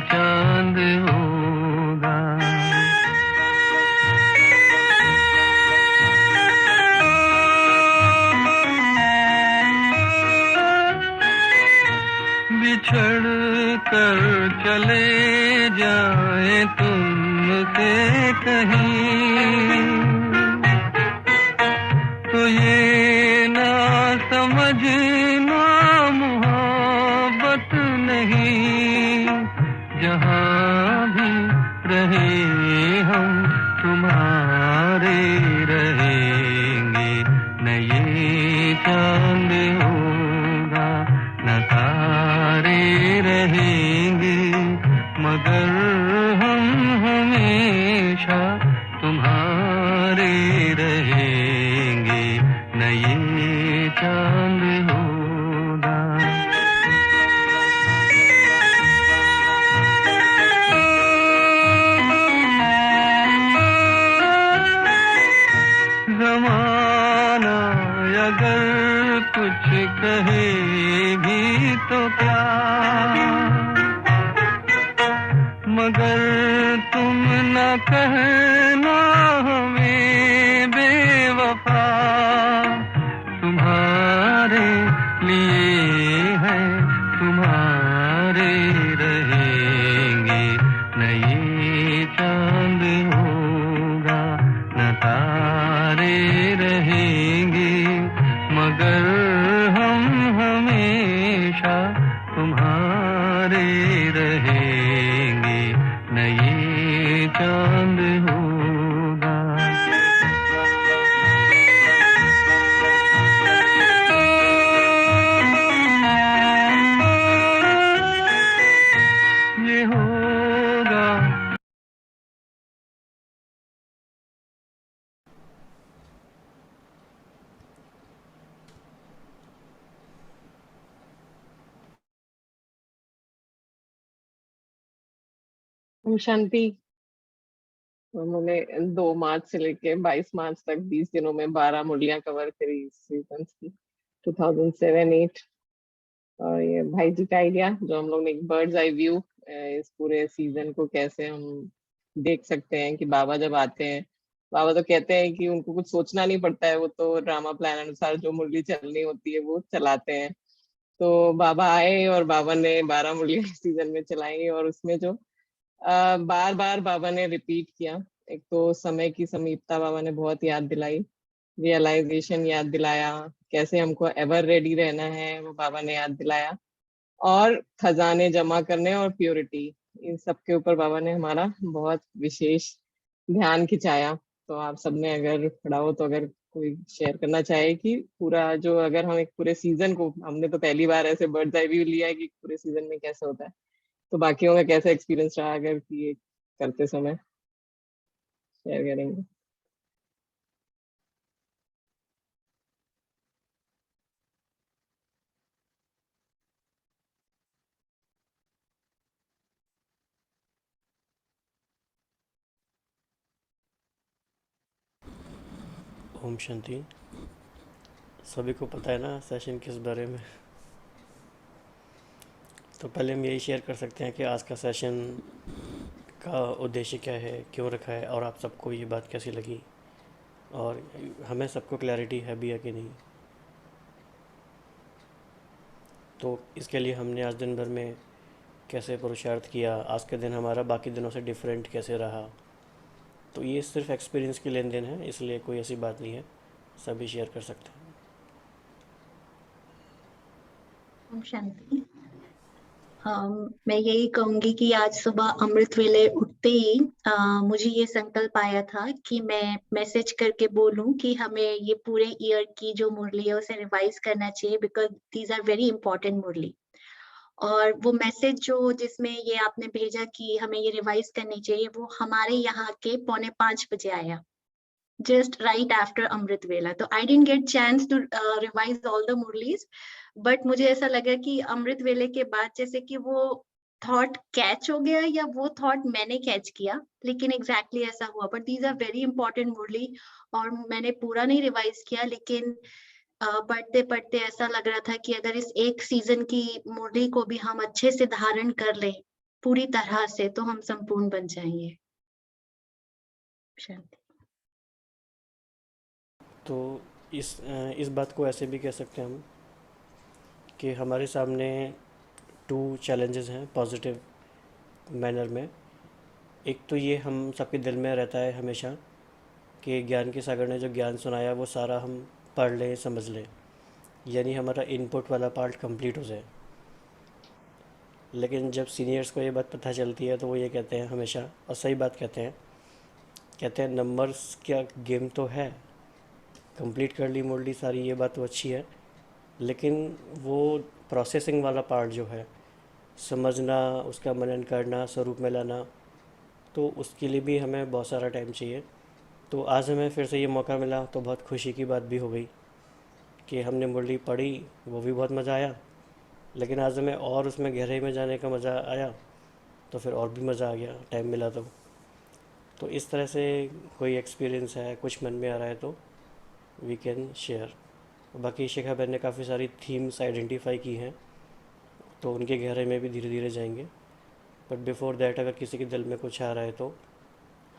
चांद होगा। बिछड़ कर चले जाए तुमसे कहीं, तो ये ना समझना मोहब्बत नहीं। जहाँ भी रहे हम तुम्हारे रहेंगे, न ये चांद होगा न तारे रहेंगे, मगर हम हमेशा तुम्हारे रहेंगे, न ये चांद होगा। ज़माना अगर कुछ कहे भी तो क्या, मगर तुम न कहना हमें बेवफा। तुम्हारे लिए है तुम्हारे रहेंगे, न ये चांद होगा न तारे रहेंगे, मगर हम हमेशा तुम्हारे रहेंगे, न ये चांद होगा। ये होगा। ओम शांति। उन्होंने 2 मार्च से लेके 22 मार्च तक 20 दिनों में 12 मुरलियां कवर करी इस सीजन की, 2007-8। और ये भाई जी का आइडिया जो हम लोग ने एक बर्ड्स आई व्यू इस पूरे सीजन को कैसे हम देख सकते हैं कि बाबा जब आते हैं, बाबा तो कहते हैं कि उनको कुछ सोचना नहीं पड़ता है, वो तो ड्रामा प्लान अनुसार जो मुरली चलनी होती है वो चलाते हैं। तो बाबा आए और बाबा ने 12 मुरलियां इस सीजन में चलाई, और उसमें जो बार बार बाबा ने रिपीट किया। एक तो समय की समीपता बाबा ने बहुत याद दिलाई, रियलाइजेशन याद दिलाया, कैसे हमको एवर रेडी रहना है वो बाबा ने याद दिलाया, और खजाने जमा करने और प्योरिटी, इन सब के ऊपर बाबा ने हमारा बहुत विशेष ध्यान खिंचाया। तो आप सबने अगर पढ़ा हो तो अगर कोई शेयर करना चाहे कि पूरा जो, अगर हम एक पूरे सीजन को, हमने तो पहली बार ऐसे बर्ड्स आई व्यू लिया है कि पूरे सीजन में कैसे होता है, तो बाकियों का कैसा एक्सपीरियंस रहा अगर कि ये करते समय शेयर करेंगे। ओम शांति। सभी को पता है ना सेशन किस बारे में। तो पहले हम यही शेयर कर सकते हैं कि आज का सेशन का उद्देश्य क्या है, क्यों रखा है, और आप सबको ये बात कैसी लगी, और हमें सबको क्लैरिटी है भी है कि नहीं। तो इसके लिए हमने आज दिन भर में कैसे पुरुषार्थ किया, आज के दिन हमारा बाकी दिनों से डिफरेंट कैसे रहा, तो ये सिर्फ एक्सपीरियंस की लेन देन है, इसलिए कोई ऐसी बात नहीं है, सभी शेयर कर सकते हैं। ओम शांति। मैं यही कहूंगी कि आज सुबह अमृत वेले उठते ही मुझे ये संकल्प आया था कि मैं मैसेज करके बोलूं कि हमें ये पूरे ईयर की जो मुरली है उसे रिवाइज करना चाहिए, because these are very important Murli. और वो मैसेज जो जिसमें ये आपने भेजा कि हमें ये रिवाइज करनी चाहिए, वो हमारे यहाँ के 4:45 बजे आया, just right after अमृत वेला। तो I didn't get chance to revise all the Murlis, but मुझे ऐसा लगा कि अमृत वेले के बाद जैसे कि वो थॉट कैच हो गया, या वो थॉट मैंने कैच किया, लेकिन एग्जैक्टली ऐसा हुआ। But these are very important Murli, और मैंने पूरा नहीं रिवाइज किया, लेकिन पढ़ते पढ़ते ऐसा लग रहा था कि अगर इस एक सीजन की मुरली को भी हम अच्छे से धारण कर लें पूरी तरह से, तो हम संपूर्ण बन जाएंगे। शांति। तो इस बात को ऐसे भी कह सकते हैं हम कि हमारे सामने टू चैलेंजेस हैं पॉजिटिव मैनर में। एक तो ये हम सबके दिल में रहता है हमेशा कि ज्ञान के सागर ने जो ज्ञान सुनाया वो सारा हम पढ़ लें, समझ लें, यानी हमारा इनपुट वाला पार्ट कंप्लीट हो जाए। लेकिन जब सीनियर्स को ये बात पता चलती है तो वो ये कहते हैं हमेशा, और सही बात कहते हैं नंबर्स क्या गेम तो है, कंप्लीट कर ली मोड़ ली सारी, ये बात तो अच्छी है, लेकिन वो प्रोसेसिंग वाला पार्ट जो है, समझना, उसका मनन करना, स्वरूप में लाना, तो उसके लिए भी हमें बहुत सारा टाइम चाहिए। तो आज हमें फिर से ये मौका मिला तो बहुत खुशी की बात भी हो गई कि हमने मुरली पढ़ी, वो भी बहुत मज़ा आया, लेकिन आज हमें और उसमें गहराई में जाने का मज़ा आया, तो फिर और भी मज़ा आ गया टाइम मिला तो इस तरह से कोई एक्सपीरियंस है, कुछ मन में आ रहा है तो वी कैन शेयर। बाकी शिखा बहन ने काफ़ी सारी थीम्स आइडेंटिफाई की हैं, तो उनके गहराई में भी धीरे धीरे जाएंगे। बट बिफोर दैट अगर किसी के दिल में कुछ आ रहा है तो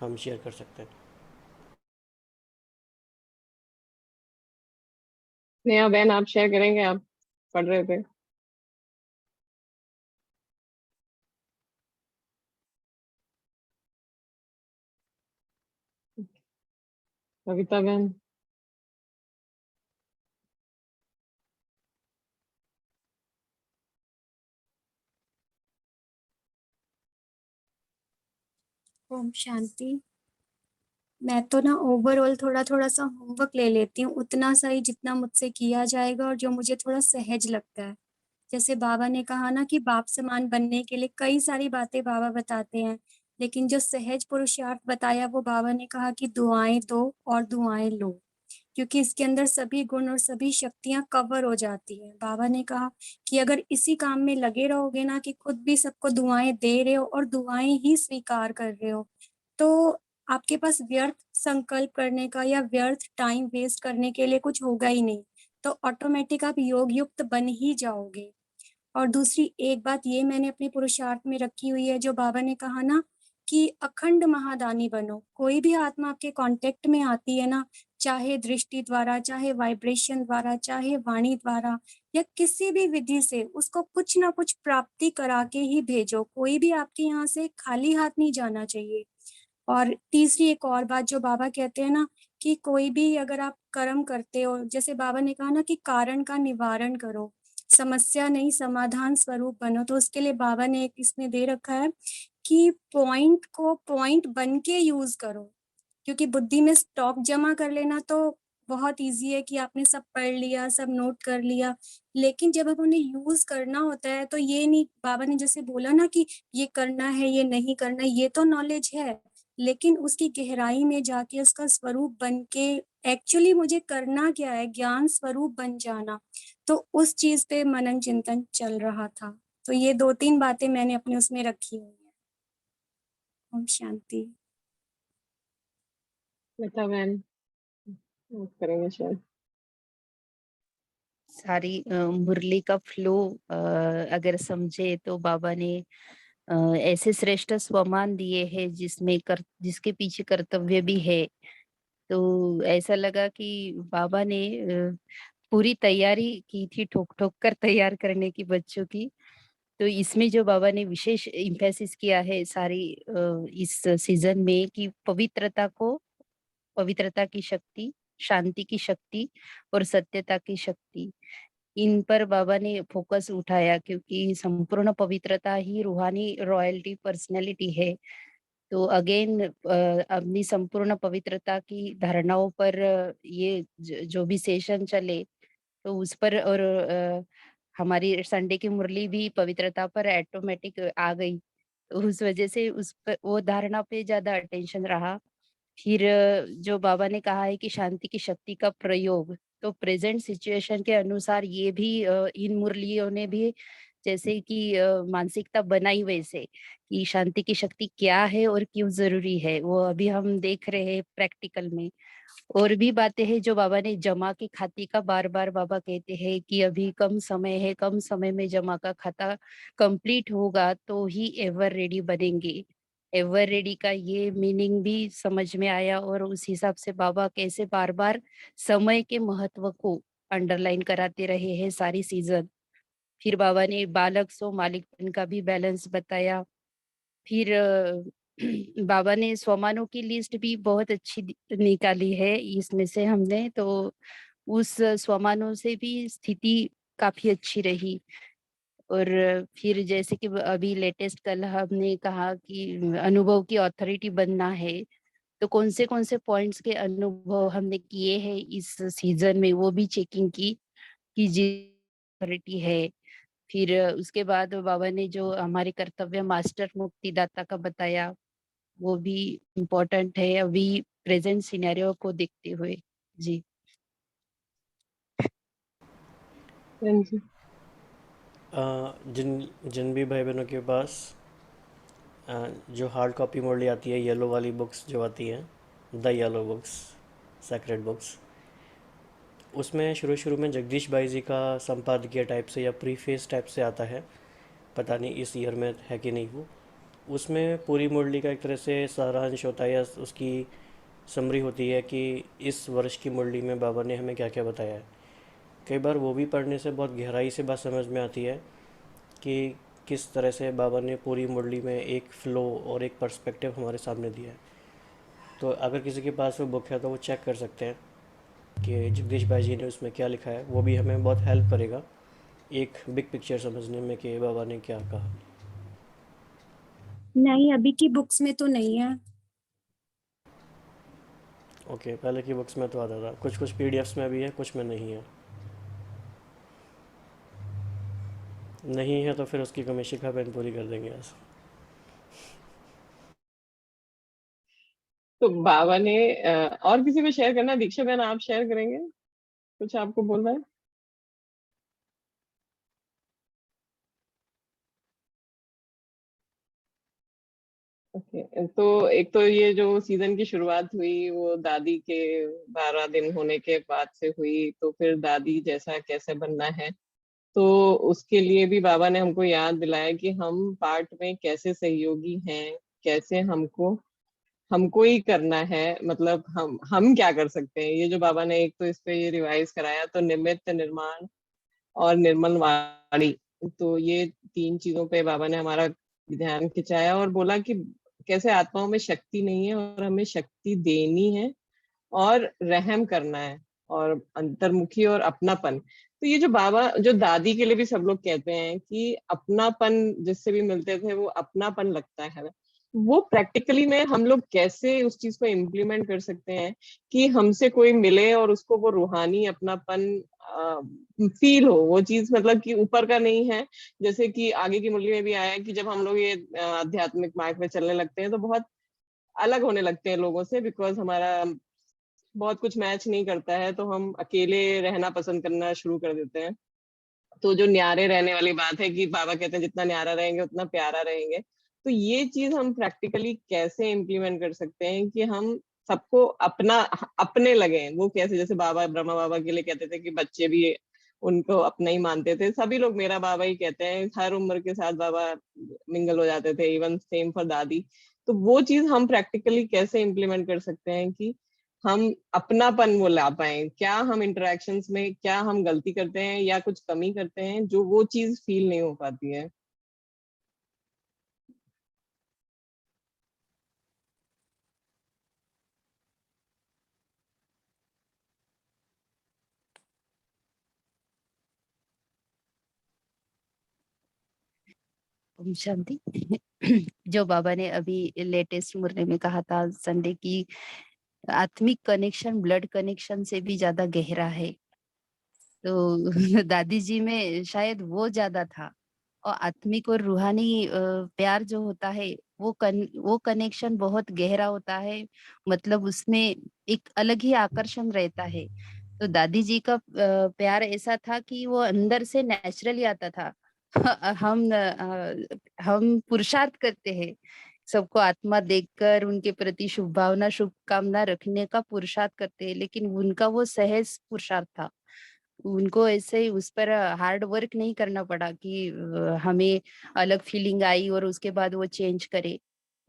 हम शेयर कर सकते हैं। स्नेहा बहन, आप शेयर करेंगे? आप पढ़ रहे थे। कविता बहन। ओम शांति। मैं तो ना ओवरऑल थोड़ा थोड़ा सा होमवर्क ले लेती हूँ, उतना सा ही जितना मुझसे किया जाएगा और जो मुझे थोड़ा सहज लगता है। जैसे बाबा ने कहा ना कि बाप समान बनने के लिए कई सारी बातें बाबा बताते हैं, लेकिन जो सहज पुरुषार्थ बताया वो बाबा ने कहा कि दुआएं दो और दुआएं लो, क्योंकि इसके अंदर सभी गुण और सभी शक्तियां कवर हो जाती हैं। बाबा ने कहा कि अगर इसी काम में लगे रहोगे ना कि खुद भी सबको दुआएं दे रहे हो और दुआएं ही स्वीकार कर रहे हो, तो आपके पास व्यर्थ संकल्प करने का या व्यर्थ टाइम वेस्ट करने के लिए कुछ होगा ही नहीं, तो ऑटोमेटिक आप योग युक्त बन ही जाओगे। और दूसरी एक बात ये मैंने अपने पुरुषार्थ में रखी हुई है, जो बाबा ने कहा ना कि अखंड महादानी बनो। कोई भी आत्मा आपके कांटेक्ट में आती है ना, चाहे दृष्टि द्वारा, चाहे वाइब्रेशन द्वारा, चाहे वाणी द्वारा या किसी भी विधि से, उसको कुछ ना कुछ प्राप्ति करा के ही भेजो। कोई भी आपके यहाँ से खाली हाथ नहीं जाना चाहिए। और तीसरी एक और बात जो बाबा कहते हैं ना कि कोई भी अगर आप कर्म करते हो, जैसे बाबा ने कहा ना कि कारण का निवारण करो, समस्या नहीं समाधान स्वरूप बनो, तो उसके लिए बाबा ने एक इसमें दे रखा है कि पॉइंट को पॉइंट बन के यूज करो। क्योंकि बुद्धि में स्टॉक जमा कर लेना तो बहुत इजी है कि आपने सब पढ़ लिया, सब नोट कर लिया, लेकिन जब अब उन्हें यूज करना होता है तो ये नहीं, बाबा ने जैसे बोला ना कि ये करना है ये नहीं करना, ये तो नॉलेज है, लेकिन उसकी गहराई में जाके उसका स्वरूप बन के एक्चुअली मुझे करना क्या है, ज्ञान स्वरूप बन जाना, तो उस चीज पे मनन चिंतन चल रहा था। तो ये 2-3 बातें मैंने अपने उसमें रखी हुई है। ओम शांति। लता बहन, आप करेंगे शेयर? सारी मुरली का फ्लो अगर समझे तो बाबा ने ऐसे श्रेष्ठ स्वमान दिए हैं जिसके पीछे कर्तव्य भी है। तो ऐसा लगा कि बाबा ने पूरी तैयारी की थी, ठोक ठोक कर तैयार करने की बच्चों की। तो इसमें जो बाबा ने विशेष इम्फेसिस किया है सारी इस सीजन में कि पवित्रता की शक्ति, शांति की शक्ति और सत्यता की शक्ति, इन पर बाबा ने फोकस उठाया, क्योंकि संपूर्ण पवित्रता ही रूहानी रॉयल्टी पर्सनैलिटी है। तो अगेन अपनी संपूर्ण पवित्रता की धारणाओं पर ये जो भी सेशन चले तो उस पर, और हमारी संडे की मुरली भी पवित्रता पर ऑटोमेटिक आ गई, तो उस वजह से उस पर वो धारणा पे ज्यादा अटेंशन रहा। फिर जो बाबा ने कहा है कि शांति की शक्ति का प्रयोग, तो प्रेजेंट सिचुएशन के अनुसार ये भी इन मुरलियों ने भी जैसे कि मानसिकता बनाई वैसे कि शांति की शक्ति क्या है और क्यों जरूरी है, वो अभी हम देख रहे हैं प्रैक्टिकल में। और भी बातें हैं जो बाबा ने जमा के खाते का बार बार बाबा कहते हैं कि अभी कम समय है, कम समय में जमा का खाता कंप्लीट होगा तो ही एवर रेडी बनेंगे। एवर रेडी का ये मीनिंग भी समझ में आया और उस हिसाब से बाबा कैसे बार बार समय के महत्व को अंडरलाइन कराते रहे हैं सारी सीजन। फिर बाबा ने बालक सो मालिकपन का भी बैलेंस बताया। फिर बाबा ने स्वमानों की लिस्ट भी बहुत अच्छी निकाली है इसमें से हमने, तो उस स्वमानों से भी स्थिति काफी अच्छी रही। और फिर जैसे कि अभी लेटेस्ट कल हमने कहा कि अनुभव की अथॉरिटी बनना है, तो कौन से पॉइंट्स के अनुभव हमने किए हैं इस सीजन में वो भी चेकिंग की कि जी अथॉरिटी है। फिर उसके बाद बाबा ने जो हमारे कर्तव्य मास्टर मुक्तिदाता का बताया वो भी इम्पोर्टेंट है अभी प्रेजेंट सिनेरियो को देखते हुए। जी हाँ जी। जिन जिन भी भाई बहनों के पास जो हार्ड कॉपी मोडली आती है, येलो वाली बुक्स जो आती हैं, the yellow books, secret books, उसमें शुरू शुरू में जगदीश भाई जी का संपादकीय टाइप से या प्रीफेस टाइप से आता है, पता नहीं इस ईयर में है कि नहीं वो। उसमें पूरी मुरली का एक तरह से सारांश होता है या उसकी समरी होती है कि इस वर्ष की मुरली में बाबा ने हमें क्या क्या बताया है। कई बार वो भी पढ़ने से बहुत गहराई से बात समझ में आती है कि किस तरह से बाबा ने पूरी मुरली में एक फ़्लो और एक पर्सपेक्टिव हमारे सामने दिया है। तो अगर किसी के पास वो बुक है तो वो चेक कर सकते हैं कि जगदीश भाई जी ने उसमें क्या लिखा है। वो भी हमें बहुत हेल्प करेगा एक बिग पिक्चर समझने में कि बाबा ने क्या कहा। नहीं, अभी की बुक्स में तो नहीं है। ओके, पहले की बुक्स में तो आता था, कुछ कुछ पीडीएफ्स में भी है, कुछ में नहीं है। नहीं है तो फिर उसकी कमी शिखा बहन पूरी कर देंगे आज। तो बाबा ने और किसी को शेयर करना है? दीक्षा बहन आप शेयर करेंगे? कुछ आपको बोलना है? ओके, तो एक तो ये जो सीजन की शुरुआत हुई वो दादी के 12 दिन होने के बाद से हुई, तो फिर दादी जैसा कैसे बनना है, तो उसके लिए भी बाबा ने हमको याद दिलाया कि हम पार्ट में कैसे सहयोगी हैं, कैसे हमको ही करना है। मतलब हम क्या कर सकते हैं, ये जो बाबा ने एक तो इस पे ये रिवाइज कराया, तो निमित्त, निर्माण और निर्मल वाणी, तो ये 3 चीजों पे बाबा ने हमारा ध्यान खिंचाया और बोला कि कैसे आत्माओं में शक्ति नहीं है और हमें शक्ति देनी है और रहम करना है और अंतर्मुखी और अपनापन। तो ये जो बाबा, जो दादी के लिए भी सब लोग कहते हैं कि अपनापन जिससे भी मिलते थे वो अपनापन लगता है, वो प्रैक्टिकली में हम लोग कैसे उस चीज को इम्प्लीमेंट कर सकते हैं कि हमसे कोई मिले और उसको वो रूहानी अपनापन फील हो। वो चीज मतलब कि ऊपर का नहीं है, जैसे कि आगे की मुरली में भी आया है कि जब हम लोग ये आध्यात्मिक मार्ग पे चलने लगते हैं तो बहुत अलग होने लगते हैं लोगों से, बिकॉज हमारा बहुत कुछ मैच नहीं करता है, तो हम अकेले रहना पसंद करना शुरू कर देते हैं। तो जो न्यारे रहने वाली बात है कि बाबा कहते हैं जितना न्यारा रहेंगे उतना प्यारा रहेंगे, तो ये चीज हम प्रैक्टिकली कैसे इम्प्लीमेंट कर सकते हैं कि हम सबको अपना अपने लगे। वो कैसे, जैसे बाबा ब्रह्मा बाबा के लिए कहते थे कि बच्चे भी उनको अपना ही मानते थे, सभी लोग मेरा बाबा ही कहते हैं, हर उम्र के साथ बाबा मिंगल हो जाते थे, इवन सेम फॉर दादी। तो वो चीज हम प्रैक्टिकली कैसे इम्प्लीमेंट कर सकते हैं कि हम अपनापन वो ला पाए। क्या हम इंटरेक्शंस में क्या हम गलती करते हैं या कुछ कमी करते हैं जो वो चीज फील नहीं हो पाती है। ओम शांति। जो बाबा ने अभी लेटेस्ट मुरली में कहा था संडे की, आत्मिक कनेक्शन ब्लड कनेक्शन से भी ज्यादा गहरा है। तो दादी जी में शायद वो ज्यादा था। और आत्मिक और रूहानी प्यार जो होता है वो कनेक्शन बहुत गहरा होता है। मतलब उसमें एक अलग ही आकर्षण रहता है। तो दादी जी का प्यार ऐसा था कि वो अंदर से नेचुरली आता था। हम पुरुषार्थ करते हैं सबको आत्मा देखकर उनके प्रति शुभ भावना शुभकामना रखने का पुरुषार्थ करते हैं, लेकिन उनका वो सहज पुरुषार्थ था। उनको ऐसे ही उस पर हार्ड वर्क नहीं करना पड़ा कि हमें अलग फीलिंग आई और उसके बाद वो चेंज करे।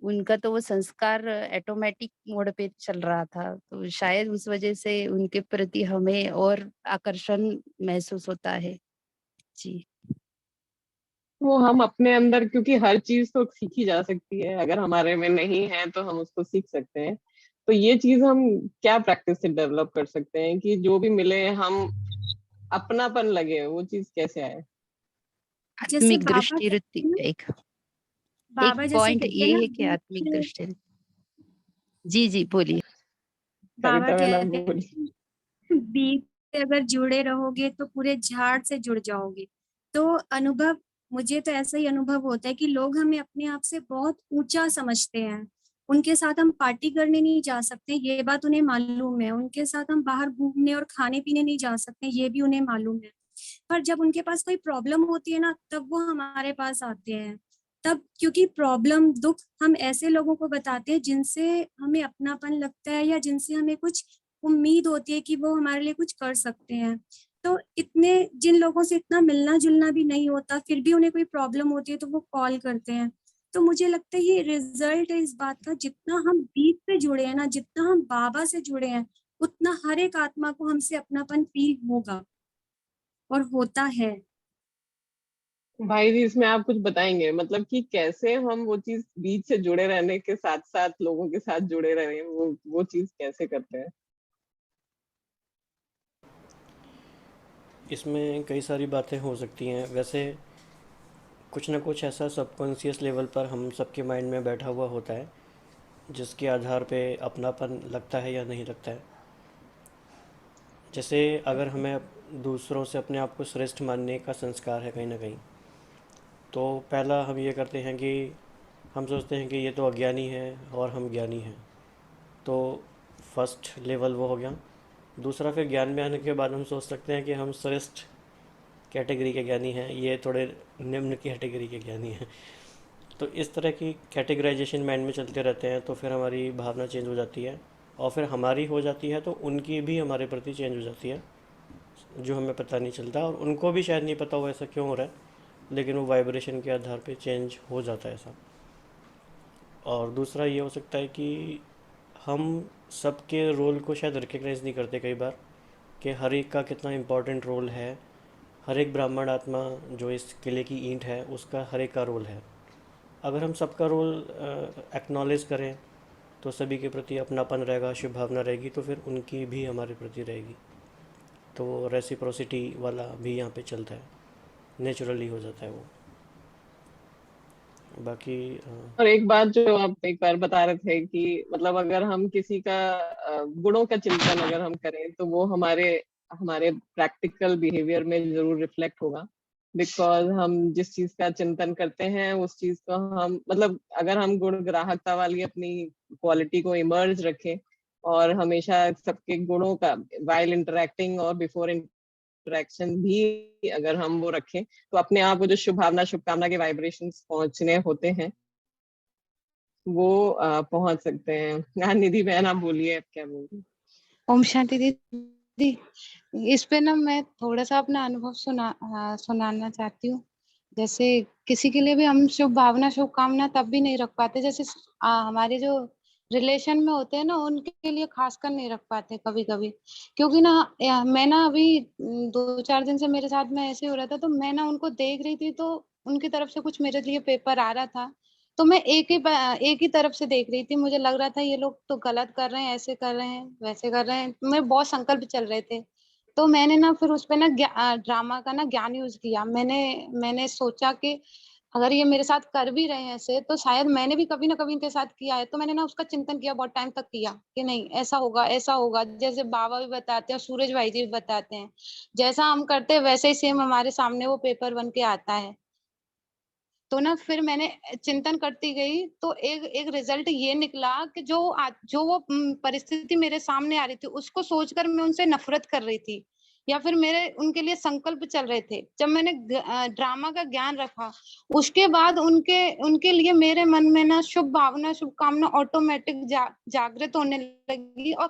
उनका तो वो संस्कार ऑटोमेटिक मोड पे चल रहा था, तो शायद उस वजह से उनके प्रति हमें और आकर्षण महसूस होता है। जी। वो हम अपने अंदर, क्योंकि हर चीज तो सीखी जा सकती है, अगर हमारे में नहीं है तो हम उसको सीख सकते हैं। तो ये चीज हम क्या प्रैक्टिस से डेवलप कर सकते हैं कि जो भी मिले हम अपनापन लगे, वो चीज कैसे आए? जैसे आत्मिक दृष्टि वृत्ति एक एक बाबा जैसे पॉइंट कहते हैं ये ना, है कि आत्मिक दृष्टि। जी जी बोलिए। बाबा कविता मैडम कहते बोली। हैं बीज से अगर जुड़े रहोगे तो पूरे झाड़ से जुड़ जाओगे। तो अनुभव, मुझे तो ऐसा ही अनुभव होता है कि लोग हमें अपने आप से बहुत ऊंचा समझते हैं। उनके साथ हम पार्टी करने नहीं जा सकते, ये बात उन्हें मालूम है। उनके साथ हम बाहर घूमने और खाने पीने नहीं जा सकते, ये भी उन्हें मालूम है। पर जब उनके पास कोई प्रॉब्लम होती है ना, तब वो हमारे पास आते हैं। तब क्योंकि प्रॉब्लम दुख हम ऐसे लोगों को बताते हैं जिनसे हमें अपनापन लगता है, या जिनसे हमें कुछ उम्मीद होती है कि वो हमारे लिए कुछ कर सकते हैं। तो इतने जिन लोगों से इतना मिलना जुलना भी नहीं होता, फिर भी उन्हें कोई प्रॉब्लम होती है तो वो कॉल करते हैं। तो मुझे लगता है ये रिजल्ट है इस बात का, जितना हम बीज से जुड़े हैं ना, जितना हम बाबा से जुड़े हैं, उतना हर एक आत्मा को हमसे अपनापन फील होगा और होता है। भाई जी, इसमें आप कुछ बताएंगे, मतलब कि कैसे हम वो चीज बीच से जुड़े रहने के साथ साथ लोगों के साथ जुड़े रहे, वो चीज कैसे करते हैं? इसमें कई सारी बातें हो सकती हैं। वैसे कुछ ना कुछ ऐसा सबकॉन्शियस लेवल पर हम सबके माइंड में बैठा हुआ होता है, जिसके आधार पे अपनापन लगता है या नहीं लगता है। जैसे अगर हमें दूसरों से अपने आप को श्रेष्ठ मानने का संस्कार है कहीं ना कहीं, तो पहला हम ये करते हैं कि हम सोचते हैं कि ये तो अज्ञानी है और हम ज्ञानी हैं। तो फर्स्ट लेवल वो हो गया। दूसरा, फिर ज्ञान में आने के बाद हम सोच सकते हैं कि हम श्रेष्ठ कैटेगरी के ज्ञानी हैं, ये थोड़े निम्न कैटेगरी के ज्ञानी हैं। तो इस तरह की कैटेगराइजेशन माइंड में चलते रहते हैं, तो फिर हमारी भावना चेंज हो जाती है, और फिर हमारी हो जाती है तो उनकी भी हमारे प्रति चेंज हो जाती है, जो हमें पता नहीं चलता, और उनको भी शायद नहीं पता हो ऐसा क्यों हो रहा है, लेकिन वो वाइब्रेशन के आधार पे चेंज हो जाता है ऐसा। और दूसरा ये हो सकता है कि हम सबके रोल को शायद रिकग्नाइज़ नहीं करते कई बार, कि हर एक का कितना इम्पोर्टेंट रोल है। हर एक ब्राह्मण आत्मा जो इस किले की ईंट है, उसका हर एक का रोल है। अगर हम सबका रोल एक्नॉलेज करें तो सभी के प्रति अपनापन रहेगा, शुभ भावना रहेगी, तो फिर उनकी भी हमारे प्रति रहेगी। तो रेसिप्रोसिटी वाला भी यहाँ पे चलता है, नेचुरली हो जाता है वो। बाकी और एक बात जो आप एक बार बता रहे थे कि मतलब अगर हम किसी का गुणों का चिंतन अगर हम करें तो वो हमारे हमारे प्रैक्टिकल बिहेवियर में जरूर रिफ्लेक्ट होगा। बिकॉज हम जिस चीज का चिंतन करते हैं उस चीज को हम, मतलब अगर हम गुण ग्राहकता वाली अपनी क्वालिटी को इमर्ज रखें और हमेशा सबके गुणों का वाइल इंटरेक्टिंग और बिफोर इंटरेक्शन भी अगर हम वो रखें, तो अपने आप वो जो शुभ भावना शुभकामना के वाइब्रेशंस पहुंचने होते हैं वो पहुंच सकते हैं। हाँ निधि बहन, आप बोलिए, आप क्या बोल रही? ओम शांति दीदी, इस पे ना मैं थोड़ा सा अपना अनुभव सुनाना चाहती हूँ। जैसे किसी के लिए भी हम शुभ भावना शुभकामना तब भी नहीं रख पाते, जैसे हमारे जो रिलेशन में होते हैं ना, उनके लिए खासकर नहीं रख पाते कभी कभी। क्योंकि ना मैं ना अभी 2-4 दिन से मेरे साथ में ऐसे हो रहा था, तो मैं ना उनको देख रही थी, तो उनकी तरफ से कुछ मेरे लिए पेपर आ रहा था, तो मैं एक ही तरफ से देख रही थी। मुझे लग रहा था ये लोग तो गलत कर रहे हैं, ऐसे कर रहे हैं, वैसे कर रहे हैं। मेरे बहुत संकल्प चल रहे थे। तो मैंने ना फिर उस पे ना ड्रामा का ना ज्ञान यूज किया। मैंने सोचा कि अगर ये मेरे साथ कर भी रहे हैं ऐसे, तो शायद मैंने भी कभी ना कभी इनके साथ किया है। तो मैंने ना उसका चिंतन किया, बहुत टाइम तक किया कि नहीं, ऐसा होगा ऐसा होगा। जैसे बाबा भी बताते हैं, सूरज भाई जी भी बताते हैं, जैसा हम करते हैं वैसे ही सेम हमारे सामने वो पेपर बन के आता है। तो ना फिर मैंने चिंतन करती गई, तो एक एक रिजल्ट ये निकला कि जो वो परिस्थिति मेरे सामने आ रही थी, उसको सोचकर मैं उनसे नफरत कर रही थी। या फिर मेरे उनके लिए संकल्प चल रहे थे। जब मैंने ड्रामा का ज्ञान रखा, उसके बाद उनके उनके लिए मेरे मन में ना शुभ भावना, शुभकामना ऑटोमेटिक जागृत होने लगी और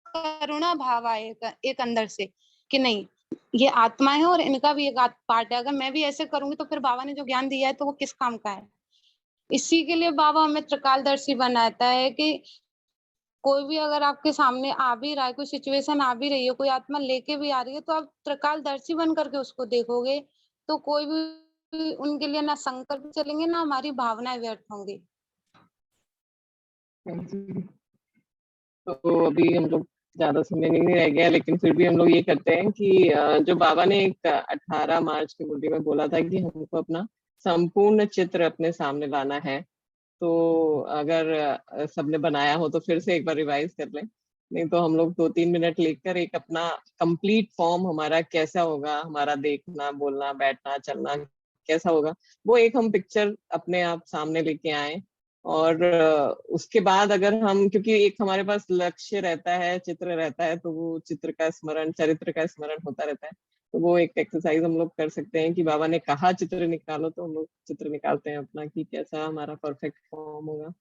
करुणा भाव आए एक अंदर से कि नहीं, ये आत्मा है और इनका भी एक पार्ट है। अगर मैं भी ऐसे करूंगी तो फिर बाबा ने जो ज्ञान दिया है तो वो किस काम का है। इसी के लिए बाबा हमें त्रिकालदर्शी बनाता है कि कोई भी अगर आपके सामने आ भी रहा है, कोई सिचुएशन आ भी रही है, कोई आत्मा लेके भी आ रही है, तो आप त्रिकालदर्शी बन करके उसको देखोगे तो कोई भी उनके लिए ना संकल्प चलेंगे ना हमारी भावनाएं व्यर्थ होंगी। हाँ जी। तो अभी हम लोग ज्यादा समय नहीं रह गया, लेकिन फिर भी हम लोग ये करते हैं कि जो बाबा ने एक 18 मार्च की मुरली में बोला था कि हमको अपना संपूर्ण चित्र अपने सामने लाना है। तो अगर सबने बनाया हो तो फिर से एक बार रिवाइज कर लें, नहीं तो हम लोग 2-3 मिनट लेकर एक अपना कंप्लीट फॉर्म हमारा कैसा होगा, हमारा देखना, बोलना, बैठना, चलना कैसा होगा, वो एक हम पिक्चर अपने आप सामने लेके आए। और उसके बाद अगर हम, क्योंकि एक हमारे पास लक्ष्य रहता है, चित्र रहता है, तो वो चित्र का स्मरण, चरित्र का स्मरण होता रहता है। तो वो एक एक्सरसाइज हम लोग कर सकते हैं कि बाबा ने कहा चित्र निकालो, तो हम लोग चित्र निकालते हैं अपना कि कैसा हमारा परफेक्ट फॉर्म होगा।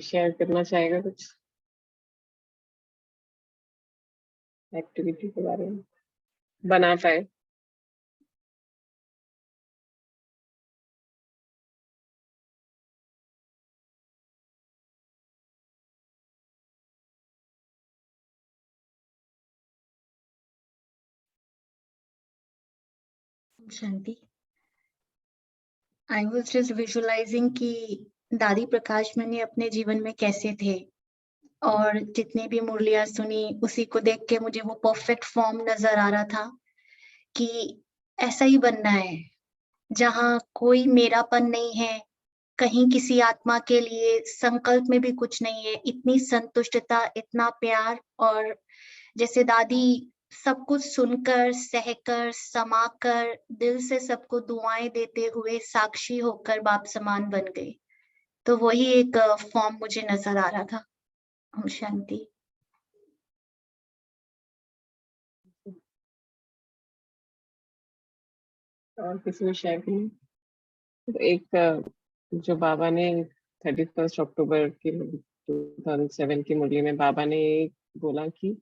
शेयर करना चाहेगा कुछ एक्टिविटी के बारे में बना पाए? शांति। आई वाज जस्ट विजुअलाइजिंग कि दादी प्रकाश मणि अपने जीवन में कैसे थे, और जितनी भी मुरलियां सुनी उसी को देख के मुझे वो परफेक्ट फॉर्म नजर आ रहा था कि ऐसा ही बनना है, जहाँ कोई मेरापन नहीं है, कहीं किसी आत्मा के लिए संकल्प में भी कुछ नहीं है, इतनी संतुष्टता, इतना प्यार, और जैसे दादी सब कुछ सुनकर, सहकर, समाकर, दिल से सबको दुआएं देते हुए साक्षी होकर बाप समान बन गए। तो वही एक फॉर्म मुझे नजर आ रहा था। ओम शांति। और किसी को शेयर करना? तो एक जो बाबा ने 31 अक्टूबर की 2007 की मुरली में बाबा ने बोला कि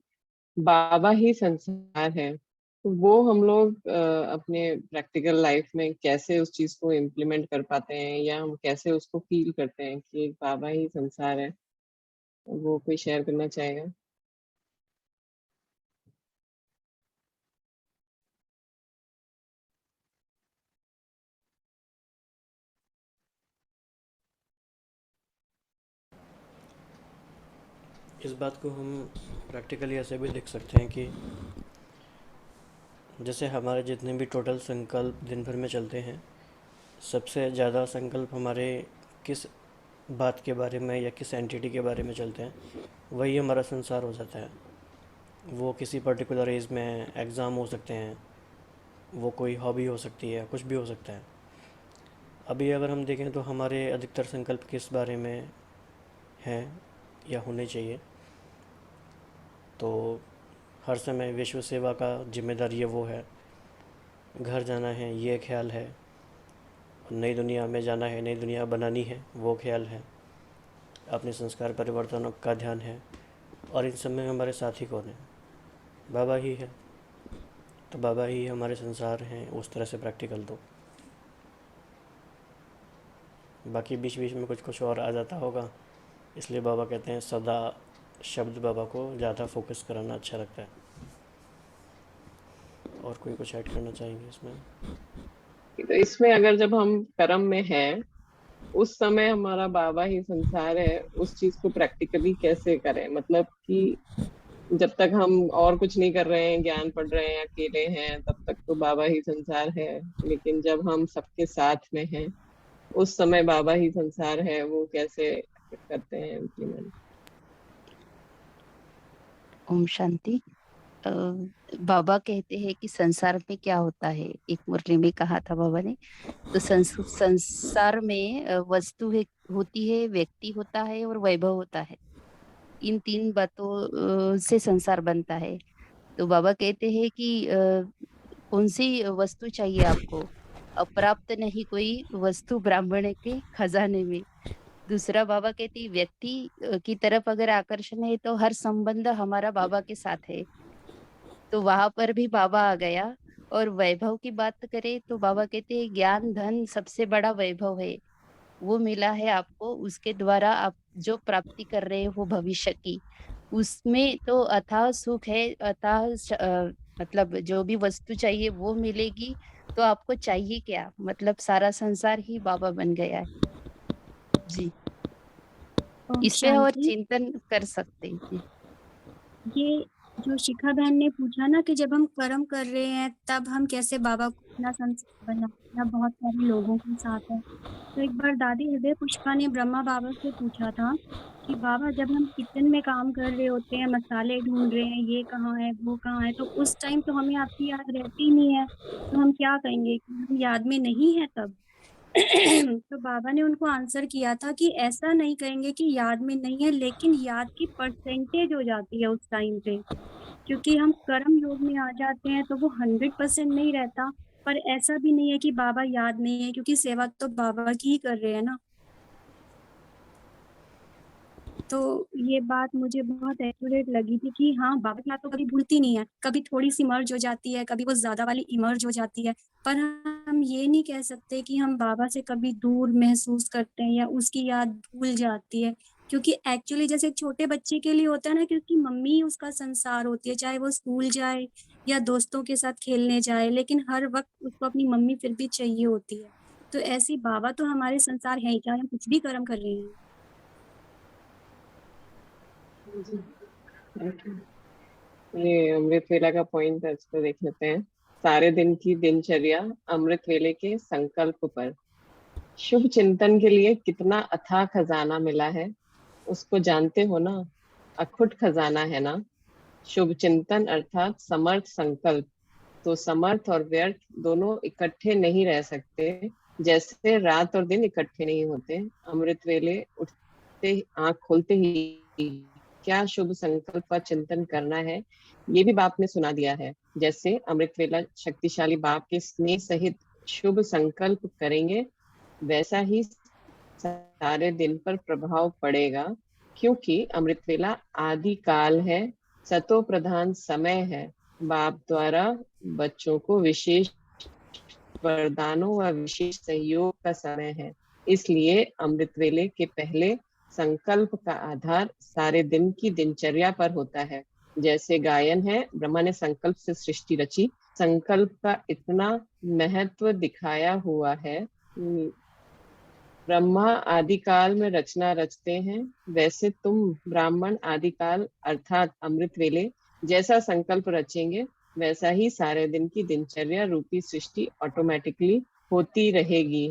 बाबा ही संसार है, तो वो हम लोग अपने प्रैक्टिकल लाइफ में कैसे उस चीज को इम्प्लीमेंट कर पाते हैं, या हम कैसे उसको फील करते हैं कि एक बाबा ही संसार है, वो कोई शेयर करना चाहेगा? इस बात को हम प्रैक्टिकली ऐसे भी देख सकते हैं कि जैसे हमारे जितने भी टोटल संकल्प दिन भर में चलते हैं, सबसे ज़्यादा संकल्प हमारे किस बात के बारे में या किस एंटिटी के बारे में चलते हैं, वही हमारा संसार हो जाता है। वो किसी पर्टिकुलर एज में एग्ज़ाम हो सकते हैं, वो कोई हॉबी हो सकती है, कुछ भी हो सकता है। अभी अगर हम देखें तो हमारे अधिकतर संकल्प किस बारे में हैं या होने चाहिए, तो हर समय विश्व सेवा का जिम्मेदारी ये वो है, घर जाना है ये ख्याल है, नई दुनिया में जाना है, नई दुनिया बनानी है वो ख्याल है, अपने संस्कार परिवर्तनों का ध्यान है, और इन सब में हमारे साथी कौन है? बाबा ही है। तो बाबा ही हमारे संसार हैं, उस तरह से प्रैक्टिकल दो। बाकी बीच बीच में कुछ कुछ और आ जाता होगा, इसलिए बाबा कहते हैं सदा शब्द बाबा को ज़्यादा फोकस कराना अच्छा लगता है। और कोई कुछ ऐड करना चाहेंगे इसमें? तो इसमें अगर जब हम कर्म में हैं, उस समय हमारा बाबा ही संसार है, उस चीज को प्रैक्टिकली कैसे करें? मतलब कि जब तक हम और कुछ नहीं कर रहे हैं, ज्ञान पढ़ रहे हैं, अकेले हैं, तब तक तो बाबा ही संसार है, लेकिन जब हम सबके साथ में हैं, उस समय बाबा ही संसार है, वो कैसे करते हैं इम्प्लीमेंट? ओम शांति। बाबा कहते हैं कि संसार में क्या होता है, एक मुरली में कहा था बाबा ने, तो संसार में वस्तु है, होती है, व्यक्ति होता है और वैभव होता है। इन तीन बातों से संसार बनता है। तो बाबा कहते हैं कि कौन सी वस्तु चाहिए आपको? अप्राप्त नहीं कोई वस्तु ब्राह्मण के खजाने में। दूसरा बाबा कहते हैं व्यक्ति की तरफ अगर आकर्षण है तो हर संबंध हमारा बाबा के साथ है, तो वहां पर भी बाबा आ गया। और वैभव की बात करें तो बाबा कहते हैं ज्ञान धन सबसे बड़ा वैभव है, वो मिला है आपको, उसके द्वारा आप जो प्राप्ति कर रहे हो भविष्य की, उसमें तो अथाह सुख है, मतलब जो भी वस्तु चाहिए वो मिलेगी। तो आपको चाहिए क्या? मतलब सारा संसार ही बाबा बन गया है जी। ओम इस पे और शांति। चिंतन कर सकते हैं जी। ये जो शिखा बहन ने पूछा ना कि जब हम कर्म कर रहे हैं तब हम कैसे बाबा को अपना संस्कार बनाना, बहुत सारे लोगों के साथ है। तो एक बार दादी हृदय पुष्पा ने ब्रह्मा बाबा से पूछा था कि बाबा जब हम किचन में काम कर रहे होते हैं, मसाले ढूंढ रहे हैं, ये कहाँ है वो कहाँ है, तो उस टाइम तो हमें आपकी याद रहती ही नहीं है, तो हम क्या कहेंगे कि हम याद में नहीं है तब? तो बाबा ने उनको आंसर किया था कि ऐसा नहीं कहेंगे कि याद में नहीं है, लेकिन याद की परसेंटेज हो जाती है उस टाइम पे, क्योंकि हम कर्म योग में आ जाते हैं तो वो 100% नहीं रहता। पर ऐसा भी नहीं है कि बाबा याद नहीं है, क्योंकि सेवा तो बाबा की ही कर रहे हैं ना। तो ये बात मुझे बहुत एक्यूरेट लगी थी कि हाँ, बाबा की याद तो कभी भूलती नहीं है। कभी थोड़ी-सी मर्ज हो जाती है, कभी वो ज़्यादा वाली इमर्ज हो जाती है। पर हम ये नहीं कह सकते कि हम बाबा से कभी दूर महसूस करते हैं या उसकी याद भूल जाती है। क्योंकि एक्चुअली जैसे एक छोटे बच्चे के लिए होता है ना कि उसकी मम्मी ही उसका संसार होती है, चाहे वो स्कूल जाए या दोस्तों के साथ खेलने जाए, लेकिन हर वक़्त उसको अपनी मम्मी फिर भी चाहिए होती है। तो ऐसे ही बाबा तो हमारे संसार हैं ही, चाहे हम कुछ भी कर्म कर रहे हैं। जी, थैंक यू। ये अमृत वेला का पॉइंट है, इसको देख लेते हैं। सारे दिन की दिनचर्या अमृत वेले के संकल्प पर। शुभ चिंतन के लिए कितना अथाह खजाना मिला है, उसको जानते हो ना? अखुट खजाना है ना? शुभ चिंतन अर्थात समर्थ संकल्प। तो समर्थ और व्यर्थ दोनों इकट्ठे नहीं रह सकते, जैसे रात और दिन इकट्ठे नहीं होते। अमृत वेले उठते आंख खोलते ही क्या शुभ संकल्प का चिंतन करना है, ये भी बाप ने सुना दिया है। जैसे अमृत वेला शक्तिशाली बाप के स्नेह सहित शुभ संकल्प करेंगे, वैसा ही सारे दिन पर प्रभाव पड़ेगा, क्योंकि अमृत वेला आदि काल है, सतो प्रधान समय है। बाप द्वारा बच्चों को विशेष वरदानों व विशेष सहयोग का समय है। इसलिए अमृत वेले के पहले संकल्प का आधार सारे दिन की दिनचर्या पर होता है। जैसे गायन है, ब्रह्मा ने संकल्प से सृष्टि रची। संकल्प का इतना महत्व दिखाया हुआ है। ब्रह्मा आदिकाल में रचना रचते हैं, वैसे तुम ब्राह्मण आदिकाल अर्थात अमृत वेले जैसा संकल्प रचेंगे, वैसा ही सारे दिन की दिनचर्या रूपी सृष्टि ऑटोमेटिकली होती रहेगी।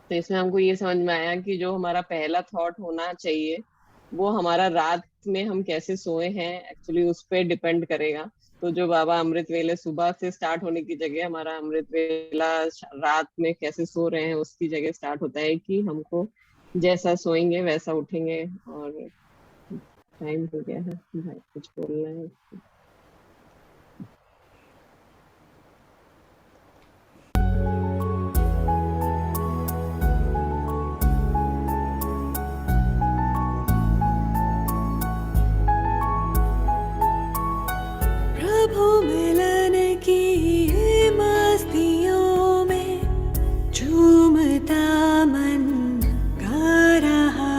तो इसमें हमको ये समझ में आया कि जो हमारा पहला थॉट होना चाहिए, वो हमारा रात में हम कैसे सोए हैं एक्चुअली उस पर डिपेंड करेगा। तो जो बाबा अमृत वेले सुबह से स्टार्ट होने की जगह हमारा अमृत वेला रात में कैसे सो रहे हैं उसकी जगह स्टार्ट होता है कि हमको जैसा सोएंगे वैसा उठेंगे। और टाइम हो गया है भाई, कुछ बोलना है? प्रभु मिलन की मस्तियों में झूमता मन गा रहा।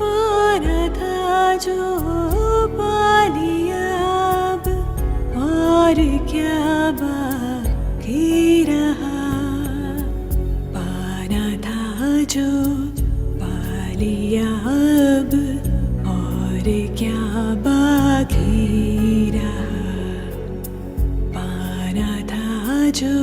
पाना था जो पा लिया अब, और क्या बाकी रहा। पाना था जो लिया अब, और क्या बाकी रहा। पाना था जो